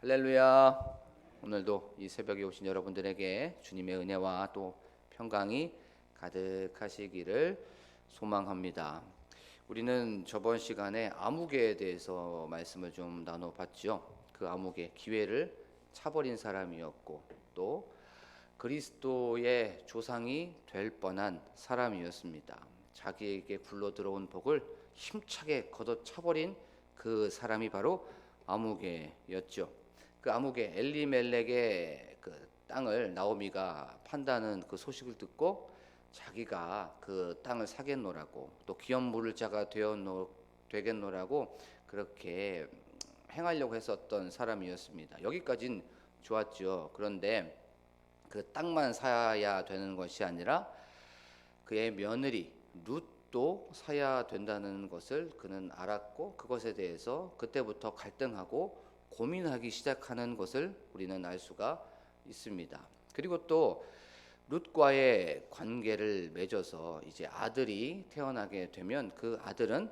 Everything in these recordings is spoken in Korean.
할렐루야. 오늘도 이 새벽에 오신 여러분들에게 주님의 은혜와 또 평강이 가득하시기를 소망합니다. 우리는 저번 시간에 아무개에 대해서 말씀을 좀 나눠봤죠. 그 아무개, 기회를 차버린 사람이었고 또 그리스도의 조상이 될 뻔한 사람이었습니다. 자기에게 굴러 들어온 복을 힘차게 걷어차버린 그 사람이 바로 아무개였죠. 그 아무개 엘리멜렉의 그 땅을 나오미가 판다는 그 소식을 듣고 자기가 그 땅을 사겠노라고 또 기업 물을 자가 되겠노라고 그렇게 행하려고 했었던 사람이었습니다. 여기까진 좋았죠. 그런데 그 땅만 사야 되는 것이 아니라 그의 며느리 룻도 사야 된다는 것을 그는 알았고 그것에 대해서 그때부터 갈등하고 고민하기 시작하는 것을 우리는 알 수가 있습니다. 그리고 또 룻과의 관계를 맺어서 이제 아들이 태어나게 되면 그 아들은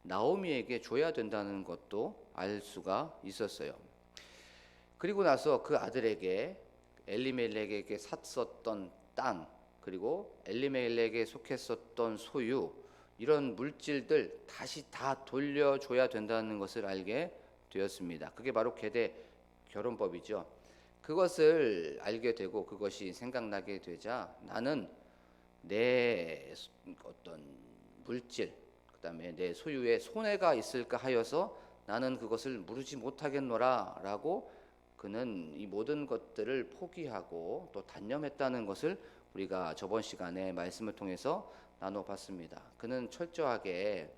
나오미에게 줘야 된다는 것도 알 수가 있었어요. 그리고 나서 그 아들에게 엘리멜렉에게 샀었던 땅 그리고 엘리멜렉에 속했었던 소유 이런 물질들 다시 다 돌려줘야 된다는 것을 알게 되었습니다. 그게 바로 계대 결혼법이죠. 그것을 알게 되고 그것이 생각나게 되자 나는 내 어떤 물질 그다음에 내 소유에 손해가 있을까 하여서 나는 그것을 무르지 못하겠노라 라고 그는 이 모든 것들을 포기하고 또 단념했다는 것을 우리가 저번 시간에 말씀을 통해서 나눠봤습니다. 그는 철저하게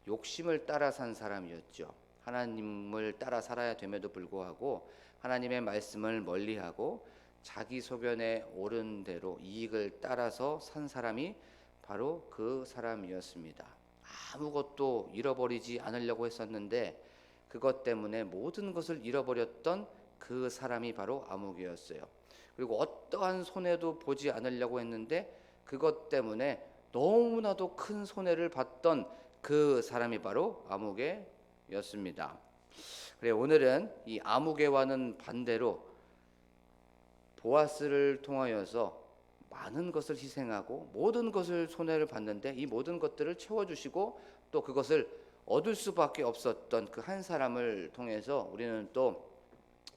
욕심을 따라 산 사람이었죠. 하나님을 따라 살아야 됨에도 불구하고 하나님의 말씀을 멀리하고 자기 소견에 옳은 대로 이익을 따라서 산 사람이 바로 그 사람이었습니다. 아무것도 잃어버리지 않으려고 했었는데 그것 때문에 모든 것을 잃어버렸던 그 사람이 바로 아무개였어요. 그리고 어떠한 손해도 보지 않으려고 했는데 그것 때문에 너무나도 큰 손해를 봤던 그 사람이 바로 아무개였습니다. 그래 오늘은 이 아무개와는 반대로 보아스를 통하여서 많은 것을 희생하고 모든 것을 손해를 봤는데 이 모든 것들을 채워주시고 또 그것을 얻을 수밖에 없었던 그 한 사람을 통해서 우리는 또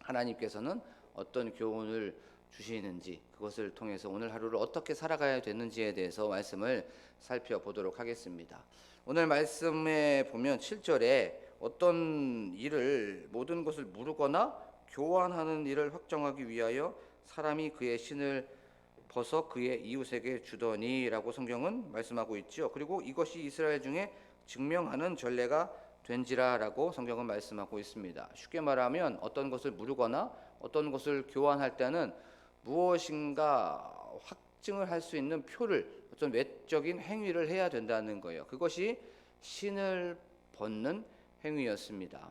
하나님께서는 어떤 교훈을 주시는지 그것을 통해서 오늘 하루를 어떻게 살아가야 되는지에 대해서 말씀을 살펴보도록 하겠습니다. 오늘 말씀에 보면 7절에 어떤 일을 모든 것을 무르거나 교환하는 일을 확정하기 위하여 사람이 그의 신을 벗어 그의 이웃에게 주더니 라고 성경은 말씀하고 있죠. 그리고 이것이 이스라엘 중에 증명하는 전례가 된지라 라고 성경은 말씀하고 있습니다. 쉽게 말하면 어떤 것을 무르거나 어떤 것을 교환할 때는 무엇인가 확증을 할 수 있는 표를 어떤 외적인 행위를 해야 된다는 거예요. 그것이 신을 벗는 행위였습니다.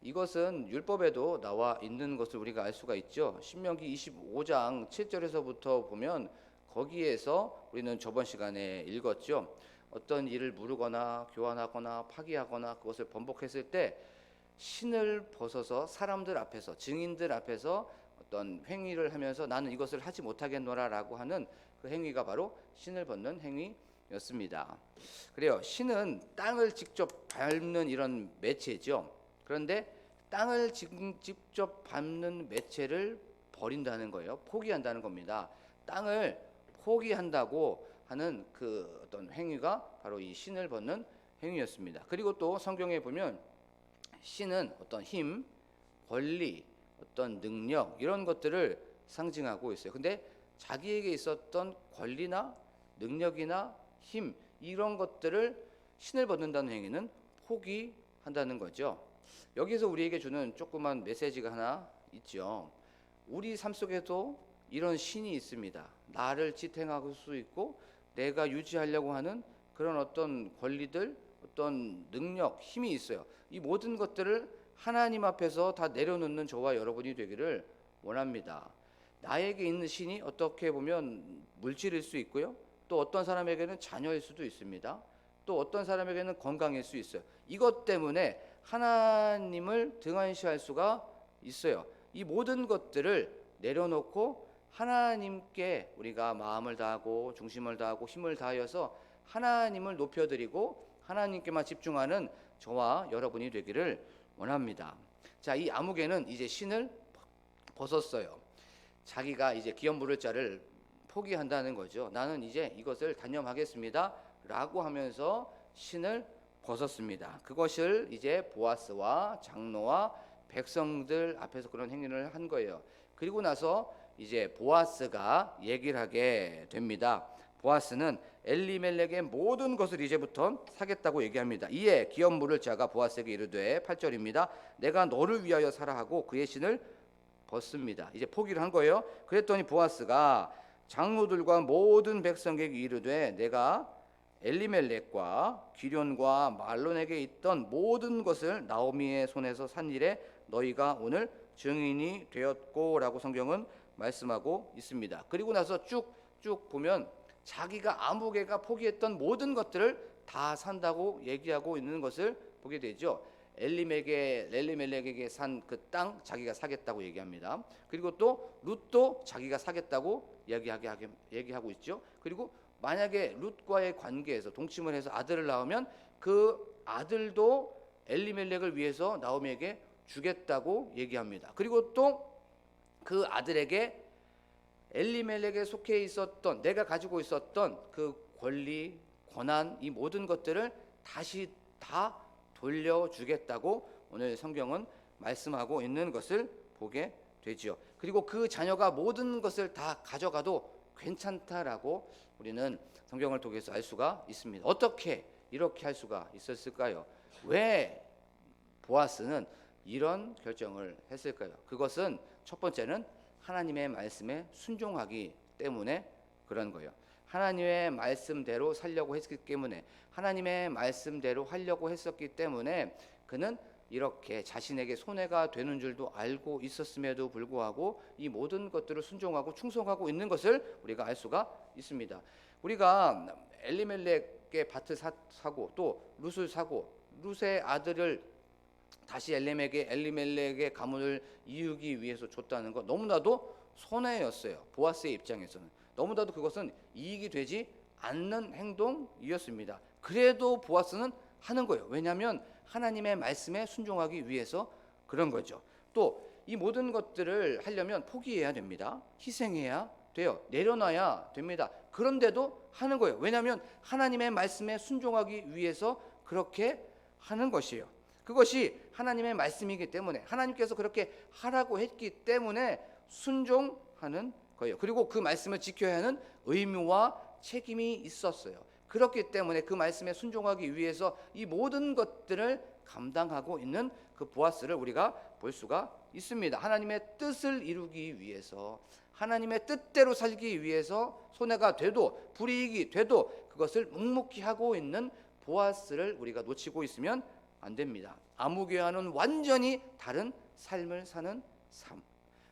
이것은 율법에도 나와 있는 것을 우리가 알 수가 있죠. 신명기 25장 7절에서부터 보면 거기에서 우리는 저번 시간에 읽었죠. 어떤 일을 무르거나 교환하거나 파기하거나 그것을 번복했을 때 신을 벗어서 사람들 앞에서 증인들 앞에서 어떤 행위를 하면서 나는 이것을 하지 못하겠노라라고 하는 그 행위가 바로 신을 벗는 행위였습니다. 그래요. 신은 땅을 직접 밟는 이런 매체죠. 그런데 땅을 직접 밟는 매체를 버린다는 거예요. 포기한다는 겁니다. 땅을 포기한다고 하는 그 어떤 행위가 바로 이 신을 벗는 행위였습니다. 그리고 또 성경에 보면 신은 어떤 힘, 권리, 어떤 능력 이런 것들을 상징하고 있어요. 근데 자기에게 있었던 권리나 능력이나 힘 이런 것들을 신을 벗는다는 행위는 포기한다는 거죠. 여기서 우리에게 주는 조그만 메시지가 하나 있죠. 우리 삶 속에도 이런 신이 있습니다. 나를 지탱할 수 있고 내가 유지하려고 하는 그런 어떤 권리들, 어떤 능력, 힘이 있어요. 이 모든 것들을 하나님 앞에서 다 내려놓는 저와 여러분이 되기를 원합니다. 나에게 있는 신이 어떻게 보면 물질일 수 있고요. 또 어떤 사람에게는 자녀일 수도 있습니다. 또 어떤 사람에게는 건강일 수 있어요. 이것 때문에 하나님을 등한시할 수가 있어요. 이 모든 것들을 내려놓고 하나님께 우리가 마음을 다하고 중심을 다하고 힘을 다하여서 하나님을 높여드리고 하나님께만 집중하는 저와 여러분이 되기를 원합니다. 자, 이 아무개는 이제 신을 벗었어요. 자기가 이제 기업 물을 자를 포기한다는 거죠. 나는 이제 이것을 단념하겠습니다 라고 하면서 신을 벗었습니다. 그것을 이제 보아스와 장로와 백성들 앞에서 그런 행위를 한 거예요. 그리고 나서 이제 보아스가 얘기를 하게 됩니다. 보아스는 엘리멜렉의 모든 것을 이제부터 사겠다고 얘기합니다. 이에 기업 물을 자가 보아스에게 이르되 8절입니다. 내가 너를 위하여 사라 하고 그의 신을 벗습니다. 이제 포기를 한 거예요. 그랬더니 보아스가 장로들과 모든 백성에게 이르되 내가 엘리멜렉과 기련과 말론에게 있던 모든 것을 나오미의 손에서 산 일에 너희가 오늘 증인이 되었고라고 성경은 말씀하고 있습니다. 그리고 나서 쭉 보면 자기가 아무개가 포기했던 모든 것들을 다 산다고 얘기하고 있는 것을 보게 되죠. 엘리멜렉에게 산 그 땅 자기가 사겠다고 얘기합니다. 그리고 또 룻도 자기가 사겠다고 얘기하고 있죠. 그리고 만약에 룻과의 관계에서 동침을 해서 아들을 낳으면 그 아들도 엘리멜렉을 위해서 나오미에게 주겠다고 얘기합니다. 그리고 또 그 아들에게 엘리멜렉에 속해 있었던 내가 가지고 있었던 그 권리, 권한 이 모든 것들을 다시 다 돌려주겠다고 오늘 성경은 말씀하고 있는 것을 보게 되지요. 그리고 그 자녀가 모든 것을 다 가져가도 괜찮다라고 우리는 성경을 통해서 알 수가 있습니다. 어떻게 이렇게 할 수가 있었을까요? 왜 보아스는 이런 결정을 했을까요? 그것은 첫 번째는 하나님의 말씀에 순종하기 때문에 그런 거예요. 하나님의 말씀대로 살려고 했기 때문에, 하나님의 말씀대로 하려고 했었기 때문에 그는 이렇게 자신에게 손해가 되는 줄도 알고 있었음에도 불구하고 이 모든 것들을 순종하고 충성하고 있는 것을 우리가 알 수가 있습니다. 우리가 엘리멜렉의 밭을 사고 또 룻을 사고 룻의 아들을 다시 엘리멜렉의 가문을 이루기 위해서 줬다는 것 너무나도 손해였어요. 보아스의 입장에서는 너무나도 그것은 이익이 되지 않는 행동이었습니다. 그래도 보아스는 하는 거예요. 왜냐하면 하나님의 말씀에 순종하기 위해서 그런 거죠. 또 이 모든 것들을 하려면 포기해야 됩니다. 희생해야 돼요. 내려놔야 됩니다. 그런데도 하는 거예요. 왜냐하면 하나님의 말씀에 순종하기 위해서 그렇게 하는 것이에요. 그것이 하나님의 말씀이기 때문에 하나님께서 그렇게 하라고 했기 때문에 순종하는 거예요. 그리고 그 말씀을 지켜야 하는 의무와 책임이 있었어요. 그렇기 때문에 그 말씀에 순종하기 위해서 이 모든 것들을 감당하고 있는 그 보아스를 우리가 볼 수가 있습니다. 하나님의 뜻을 이루기 위해서, 하나님의 뜻대로 살기 위해서 손해가 돼도 불이익이 돼도 그것을 묵묵히 하고 있는 보아스를 우리가 놓치고 있으면 안 됩니다. 아무개와는 완전히 다른 삶을 사는 삶.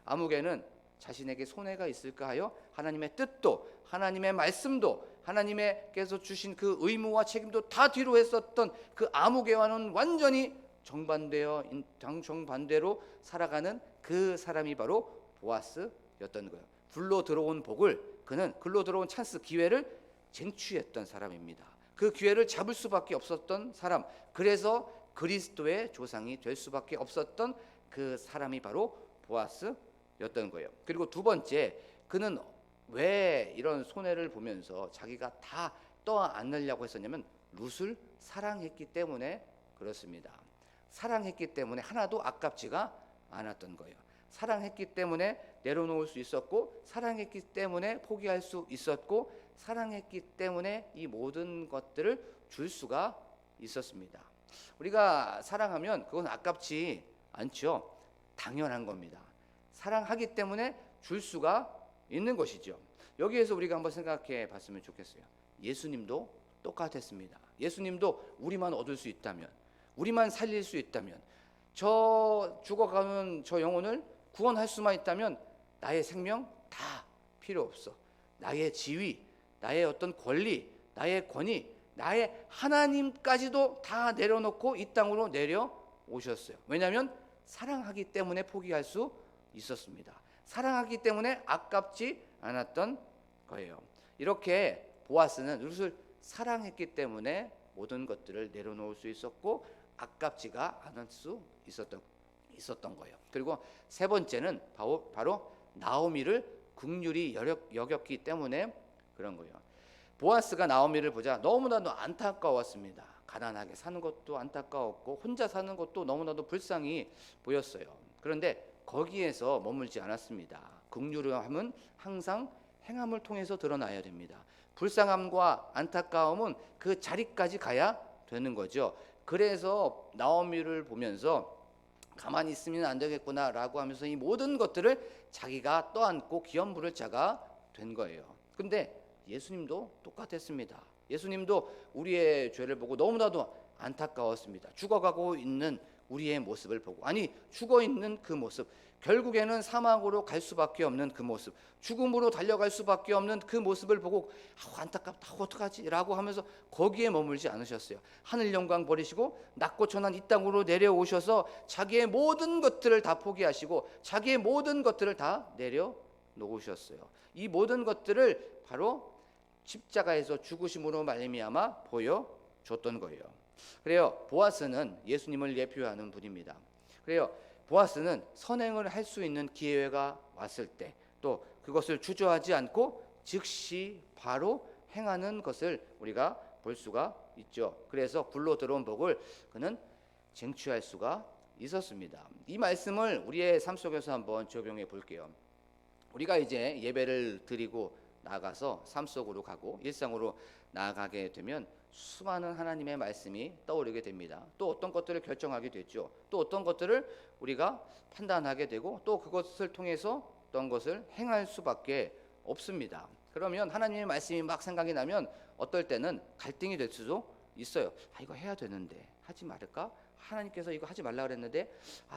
아무개는 자신에게 손해가 있을까 하여 하나님의 뜻도 하나님의 말씀도 하나님께서 주신 그 의무와 책임도 다 뒤로 했었던 그 아무개와는 완전히 정반대로 살아가는 그 사람이 바로 보아스였던 거예요. 불로 들어온 복을 그는 글로 들어온 찬스 기회를 쟁취했던 사람입니다. 그 기회를 잡을 수밖에 없었던 사람. 그래서 그리스도의 조상이 될 수밖에 없었던 그 사람이 바로 보아스였던 거예요. 그리고 두 번째, 그는 왜 이런 손해를 보면서 자기가 다 떠안으려고 했었냐면 룻을 사랑했기 때문에 그렇습니다. 사랑했기 때문에 하나도 아깝지가 않았던 거예요. 사랑했기 때문에 내려놓을 수 있었고, 사랑했기 때문에 포기할 수 있었고, 사랑했기 때문에 이 모든 것들을 줄 수가 있었습니다. 우리가 사랑하면 그건 아깝지 않죠. 당연한 겁니다. 사랑하기 때문에 줄 수가 있는 것이죠. 여기에서 우리가 한번 생각해 봤으면 좋겠어요. 예수님도 똑같았습니다. 예수님도 우리만 얻을 수 있다면, 우리만 살릴 수 있다면, 저 죽어가는 저 영혼을 구원할 수만 있다면 나의 생명 다 필요 없어. 나의 지위, 나의 어떤 권리, 나의 권위, 나의 하나님까지도 다 내려놓고 이 땅으로 내려오셨어요. 왜냐하면 사랑하기 때문에 포기할 수 있었습니다. 사랑하기 때문에 아깝지 않았던 거예요. 이렇게 보아스는 룻을 사랑했기 때문에 모든 것들을 내려놓을 수 있었고 아깝지가 않을 수 있었던 거예요. 그리고 세 번째는 바로 나오미를 긍휼히 여겼기 때문에 그런 거예요. 보아스가 나오미를 보자 너무나도 안타까웠습니다. 가난하게 사는 것도 안타까웠고 혼자 사는 것도 너무나도 불쌍히 보였어요. 그런데 거기에서 머물지 않았습니다. 긍휼함은 항상 행함을 통해서 드러나야 됩니다. 불쌍함과 안타까움은 그 자리까지 가야 되는 거죠. 그래서 나오미를 보면서 가만히 있으면 안 되겠구나라고 하면서 이 모든 것들을 자기가 떠안고 기업 부를 자가 된 거예요. 근데 예수님도 똑같았습니다. 예수님도 우리의 죄를 보고 너무나도 안타까웠습니다. 죽어가고 있는 우리의 모습을 보고, 아니 죽어 있는 그 모습, 결국에는 사망으로 갈 수밖에 없는 그 모습, 죽음으로 달려갈 수밖에 없는 그 모습을 보고 안타깝다, 어떡하지? 라고 하면서 거기에 머물지 않으셨어요. 하늘 영광 버리시고 낮고 천한 이 땅으로 내려오셔서 자기의 모든 것들을 다 포기하시고 자기의 모든 것들을 다 내려놓으셨어요. 이 모든 것들을 바로 십자가에서 죽으심으로 말미암아 보여줬던 거예요. 그래요, 보아스는 예수님을 예표하는 분입니다. 그래요, 보아스는 선행을 할 수 있는 기회가 왔을 때 또 그것을 주저하지 않고 즉시 바로 행하는 것을 우리가 볼 수가 있죠. 그래서 굴로 들어온 복을 그는 쟁취할 수가 있었습니다. 이 말씀을 우리의 삶 속에서 한번 적용해 볼게요. 우리가 이제 예배를 드리고 나가서 삶 속으로 가고 일상으로 나아가게 되면 수많은 하나님의 말씀이 떠오르게 됩니다. 또 어떤 것들을 결정하게 되죠. 또 어떤 것들을 우리가 판단하게 되고 또 그것을 통해서 어떤 것을 행할 수밖에 없습니다. 그러면 하나님의 말씀이 막 생각이 나면 어떨 때는 갈등이 될 수도 있어요. 이거 해야 되는데 하지 말을까? 하나님께서 이거 하지 말라 그랬는데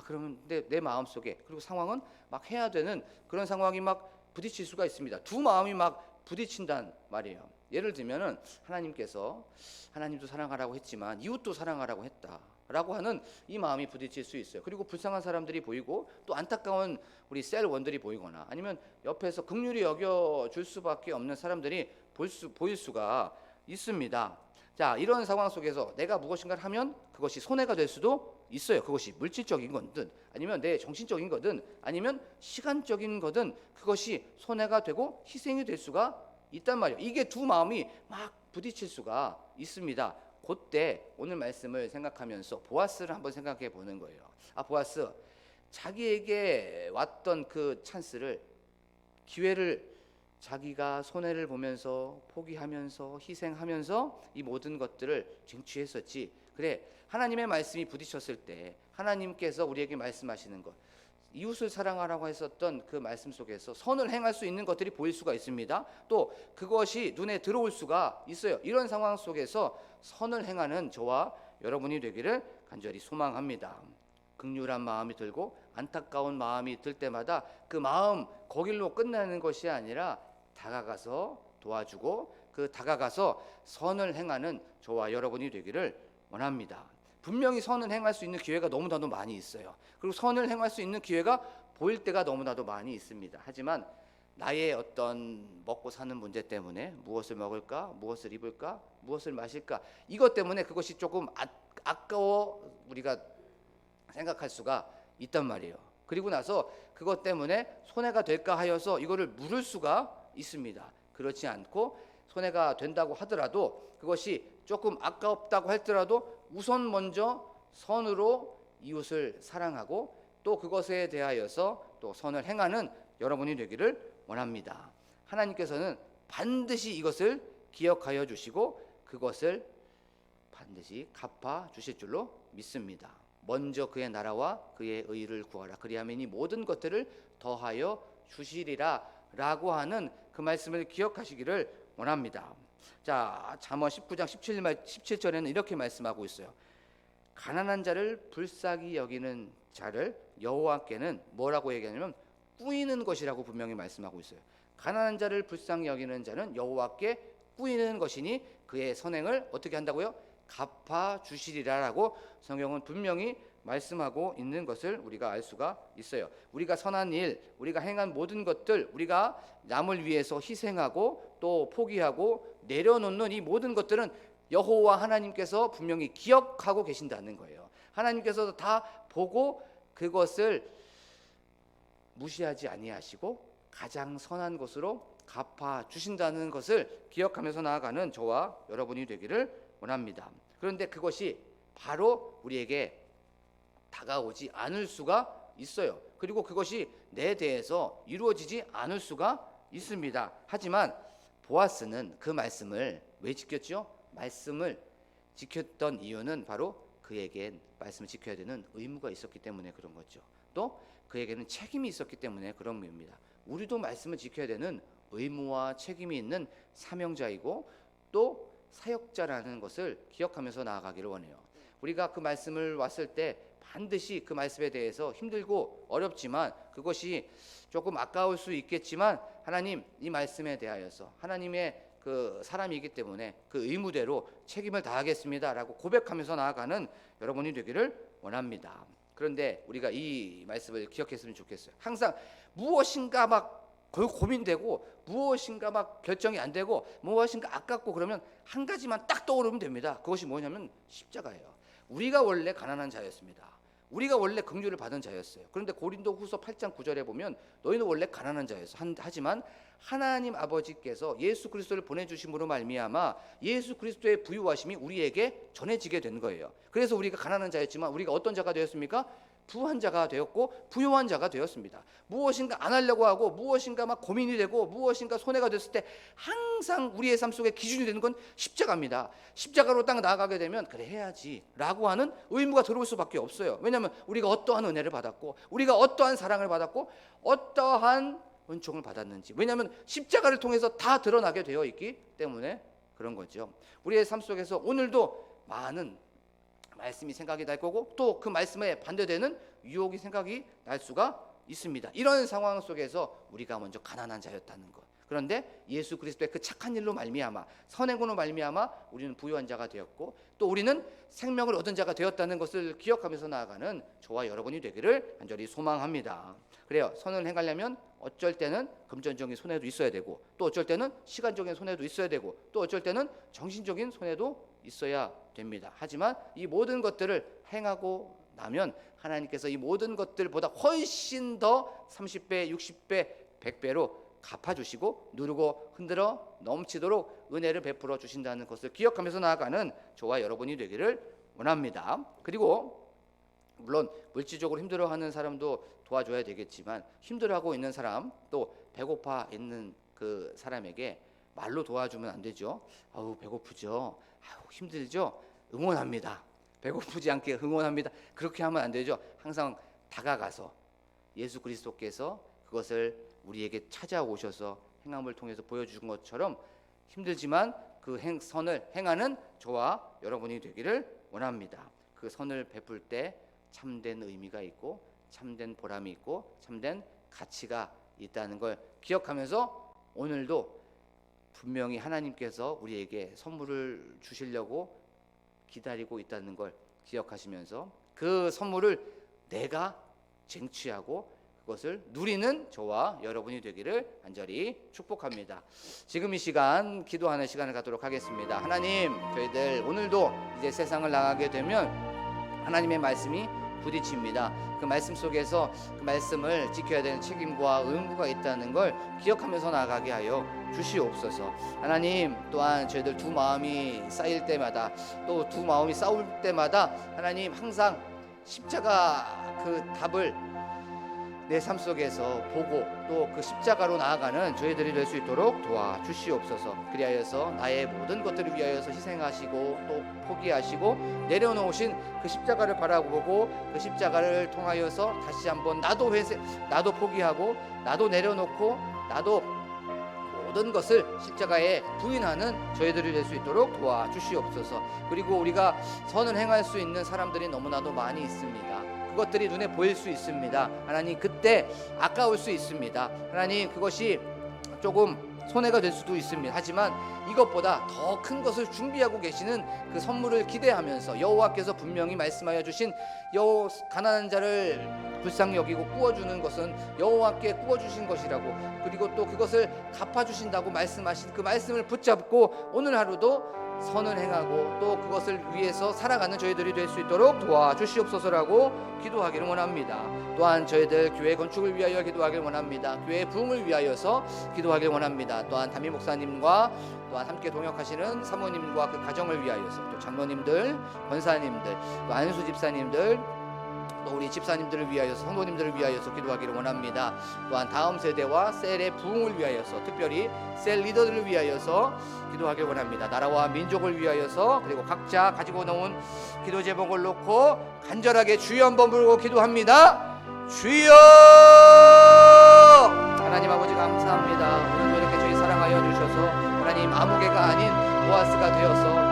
그러면 내 마음속에, 그리고 상황은 막 해야 되는 그런 상황이 막 부딪힐 수가 있습니다. 두 마음이 막 부딪힌단 말이에요. 예를 들면은 하나님도 사랑하라고 했지만 이웃도 사랑하라고 했다라고 하는 이 마음이 부딪힐 수 있어요. 그리고 불쌍한 사람들이 보이고 또 안타까운 우리 셀원들이 보이거나 아니면 옆에서 긍휼히 여겨줄 수밖에 없는 사람들이 보일 수가 있습니다. 자, 이런 상황 속에서 내가 무엇인가를 하면 그것이 손해가 될 수도 있어요. 그것이 물질적인 거든 아니면 내 정신적인 거든 아니면 시간적인 거든 그것이 손해가 되고 희생이 될 수가 있단 말이에요. 이게 두 마음이 막 부딪힐 수가 있습니다. 그때 오늘 말씀을 생각하면서 보아스를 한번 생각해 보는 거예요. 보아스, 자기에게 왔던 그 찬스를, 기회를 자기가 손해를 보면서 포기하면서 희생하면서 이 모든 것들을 쟁취했었지. 그래, 하나님의 말씀이 부딪혔을 때 하나님께서 우리에게 말씀하시는 것, 이웃을 사랑하라고 했었던 그 말씀 속에서 선을 행할 수 있는 것들이 보일 수가 있습니다. 또 그것이 눈에 들어올 수가 있어요. 이런 상황 속에서 선을 행하는 저와 여러분이 되기를 간절히 소망합니다. 긍휼한 마음이 들고 안타까운 마음이 들 때마다 그 마음 거길로 끝나는 것이 아니라 다가가서 도와주고 그 다가가서 선을 행하는 저와 여러분이 되기를 원합니다. 분명히 선을 행할 수 있는 기회가 너무나도 많이 있어요. 그리고 선을 행할 수 있는 기회가 보일 때가 너무나도 많이 있습니다. 하지만 나의 어떤 먹고 사는 문제 때문에 무엇을 먹을까, 무엇을 입을까, 무엇을 마실까, 이것 때문에 그것이 조금 아까워 우리가 생각할 수가 있단 말이에요. 그리고 나서 그것 때문에 손해가 될까 하여서 이거를 물을 수가 있습니다. 그렇지 않고 손해가 된다고 하더라도 그것이 조금 아깝다고 할지라도 우선 먼저 선으로 이웃을 사랑하고 또 그것에 대하여서 또 선을 행하는 여러분이 되기를 원합니다. 하나님께서는 반드시 이것을 기억하여 주시고 그것을 반드시 갚아 주실 줄로 믿습니다. 먼저 그의 나라와 그의 의를 구하라. 그리하면 이 모든 것들을 더하여 주시리라 라고 하는 그 말씀을 기억하시기를 원합니다. 자, 잠언 19장 17절에는 이렇게 말씀하고 있어요. 가난한 자를 불쌍히 여기는 자를 여호와께는 뭐라고 얘기하냐면 꾸이는 것이라고 분명히 말씀하고 있어요. 가난한 자를 불쌍히 여기는 자는 여호와께 꾸이는 것이니 그의 선행을 어떻게 한다고요? 갚아 주시리라라고 성경은 분명히 말씀하고 있는 것을 우리가 알 수가 있어요. 우리가 선한 일, 우리가 행한 모든 것들, 우리가 남을 위해서 희생하고 또 포기하고 내려놓는 이 모든 것들은 여호와 하나님께서 분명히 기억하고 계신다는 거예요. 하나님께서도 다 보고 그것을 무시하지 아니하시고 가장 선한 것으로 갚아 주신다는 것을 기억하면서 나아가는 저와 여러분이 되기를 원합니다. 그런데 그것이 바로 우리에게 다가오지 않을 수가 있어요. 그리고 그것이 내 대해서 이루어지지 않을 수가 있습니다. 하지만 보아스는 그 말씀을 왜 지켰죠? 말씀을 지켰던 이유는 바로 그에겐 말씀을 지켜야 되는 의무가 있었기 때문에 그런 거죠. 또 그에게는 책임이 있었기 때문에 그런 겁니다. 우리도 말씀을 지켜야 되는 의무와 책임이 있는 사명자이고 또 사역자라는 것을 기억하면서 나아가기를 원해요. 우리가 그 말씀을 왔을 때 반드시 그 말씀에 대해서 힘들고 어렵지만 그것이 조금 아까울 수 있겠지만 하나님 이 말씀에 대하여서 하나님의 그 사람이기 때문에 그 의무대로 책임을 다하겠습니다라고 고백하면서 나아가는 여러분이 되기를 원합니다. 그런데 우리가 이 말씀을 기억했으면 좋겠어요. 항상 무엇인가 막 고민되고 무엇인가 막 결정이 안 되고 무엇인가 아깝고 그러면 한 가지만 딱 떠오르면 됩니다. 그것이 뭐냐면 십자가예요. 우리가 원래 가난한 자였습니다. 우리가 원래 긍휼을 받은 자였어요. 그런데 고린도후서 8장 9절에 보면 너희는 원래 가난한 자였어. 하지만 하나님 아버지께서 예수 그리스도를 보내주심으로 말미암아 예수 그리스도의 부유하심이 우리에게 전해지게 된 거예요. 그래서 우리가 가난한 자였지만 우리가 어떤 자가 되었습니까? 부한 자가 되었고 부유한 자가 되었습니다. 무엇인가 안 하려고 하고 무엇인가 막 고민이 되고 무엇인가 손해가 됐을 때 항상 우리의 삶 속에 기준이 되는 건 십자가입니다. 십자가로 딱 나아가게 되면 그래 해야지 라고 하는 의무가 들어올 수밖에 없어요. 왜냐하면 우리가 어떠한 은혜를 받았고 우리가 어떠한 사랑을 받았고 어떠한 은총을 받았는지, 왜냐하면 십자가를 통해서 다 드러나게 되어 있기 때문에 그런 거죠. 우리의 삶 속에서 오늘도 많은 말씀이 생각이 날 거고 또 그 말씀에 반대되는 유혹이 생각이 날 수가 있습니다. 이런 상황 속에서 우리가 먼저 가난한 자였다는 것, 그런데 예수 그리스도의 그 착한 일로 말미암아 선행으로 말미암아 우리는 부유한 자가 되었고 또 우리는 생명을 얻은 자가 되었다는 것을 기억하면서 나아가는 저와 여러분이 되기를 간절히 소망합니다. 그래요. 선을 행하려면 어쩔 때는 금전적인 손해도 있어야 되고 또 어쩔 때는 시간적인 손해도 있어야 되고 또 어쩔 때는 정신적인 손해도 있어야 됩니다. 하지만 이 모든 것들을 행하고 나면 하나님께서 이 모든 것들보다 훨씬 더 30배, 60배, 100배로 갚아주시고 누르고 흔들어 넘치도록 은혜를 베풀어 주신다는 것을 기억하면서 나아가는 저와 여러분이 되기를 원합니다. 그리고 물론 물질적으로 힘들어하는 사람도 도와줘야 되겠지만 힘들어하고 있는 사람 또 배고파 있는 그 사람에게 말로 도와주면 안 되죠. 아우 배고프죠. 아우 힘들죠. 응원합니다. 배고프지 않게 응원합니다. 그렇게 하면 안 되죠. 항상 다가가서 예수 그리스도께서 그것을 우리에게 찾아오셔서 행함을 통해서 보여주신 것처럼 힘들지만 그 선을 행하는 저와 여러분이 되기를 원합니다. 그 선을 베풀 때 참된 의미가 있고 참된 보람이 있고 참된 가치가 있다는 걸 기억하면서 오늘도 분명히 하나님께서 우리에게 선물을 주시려고 기다리고 있다는 걸 기억하시면서 그 선물을 내가 쟁취하고 그것을 누리는 저와 여러분이 되기를 간절히 축복합니다. 지금 이 시간 기도하는 시간을 갖도록 하겠습니다. 하나님, 저희들 오늘도 이제 세상을 나가게 되면 하나님의 말씀이 부딪힙니다. 그 말씀 속에서 그 말씀을 지켜야 되는 책임과 의무가 있다는 걸 기억하면서 나가게 하여 주시옵소서. 하나님, 또한 저희들 두 마음이 쌓일 때마다 또 두 마음이 싸울 때마다 하나님 항상 십자가 그 답을 내 삶 속에서 보고 또 그 십자가로 나아가는 저희들이 될 수 있도록 도와주시옵소서. 그리하여서 나의 모든 것들을 위하여서 희생하시고 또 포기하시고 내려놓으신 그 십자가를 바라보고 그 십자가를 통하여서 다시 한번 나도 포기하고 나도 내려놓고 나도 모든 것을 십자가에 부인하는 저희들이 될 수 있도록 도와주시옵소서. 그리고 우리가 선을 행할 수 있는 사람들이 너무나도 많이 있습니다. 그것들이 눈에 보일 수 있습니다. 하나님, 그때 아까울 수 있습니다. 하나님, 그것이 조금 손해가 될 수도 있습니다. 하지만 이것보다 더 큰 것을 준비하고 계시는 그 선물을 기대하면서 여호와께서 분명히 말씀하여 주신 가난한 자를 불쌍히 여기고 꾸어주는 것은 여호와께 꾸어주신 것이라고, 그리고 또 그것을 갚아주신다고 말씀하신 그 말씀을 붙잡고 오늘 하루도 선을 행하고 또 그것을 위해서 살아가는 저희들이 될 수 있도록 도와주시옵소서라고 기도하기를 원합니다. 또한 저희들 교회 건축을 위하여 기도하기를 원합니다. 교회 부흥을 위하여서 기도하기를 원합니다. 또한 담임 목사님과 또한 함께 동역하시는 사모님과 그 가정을 위하여서, 또 장로님들, 권사님들, 또 안수 집사님들, 또 우리 집사님들을 위하여서, 성도님들을 위하여서 기도하기를 원합니다. 또한 다음 세대와 셀의 부흥을 위하여서, 특별히 셀 리더들을 위하여서 기도하기를 원합니다. 나라와 민족을 위하여서, 그리고 각자 가지고 나온 기도 제목을 놓고 간절하게 주여 한번 부르고 기도합니다. 주여! 하나님 아버지 감사합니다. 오늘도 이렇게 저희 사랑하여 주셔서 하나님 아무개가 아닌 보아스가 되어서